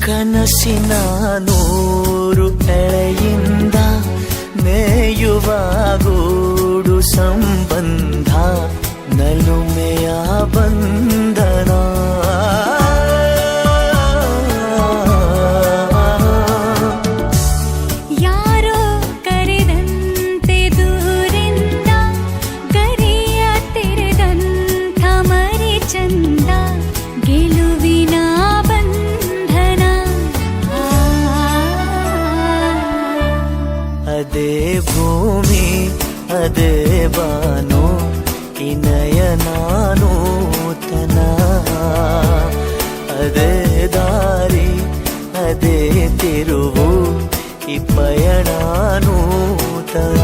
ಕನಸಿನ ನೂರು ಎಳೆಯಿಂದ ನೇಯುವ ಗೂಡು ಸಂಬಂಧ ನಲುಮೆಯ ಬಂಧನ. ಯಾರೋ ಕರೆದಂತೆ ದೂರಿಂದ ಗರಿಯ ತೆರೆದಂಥ ಮರಿ ಚಂದ ಗೆಲುವಿನ ಬಂಧನ. ಅದೇ ಭೂಮಿ ಅದೇ ಬಾನು ನಯನಾನೂತನ, ಅದೇ ದಾರಿ ಅದೇ ತಿರುವು ಈ ಪಯಣ ನೂತನ.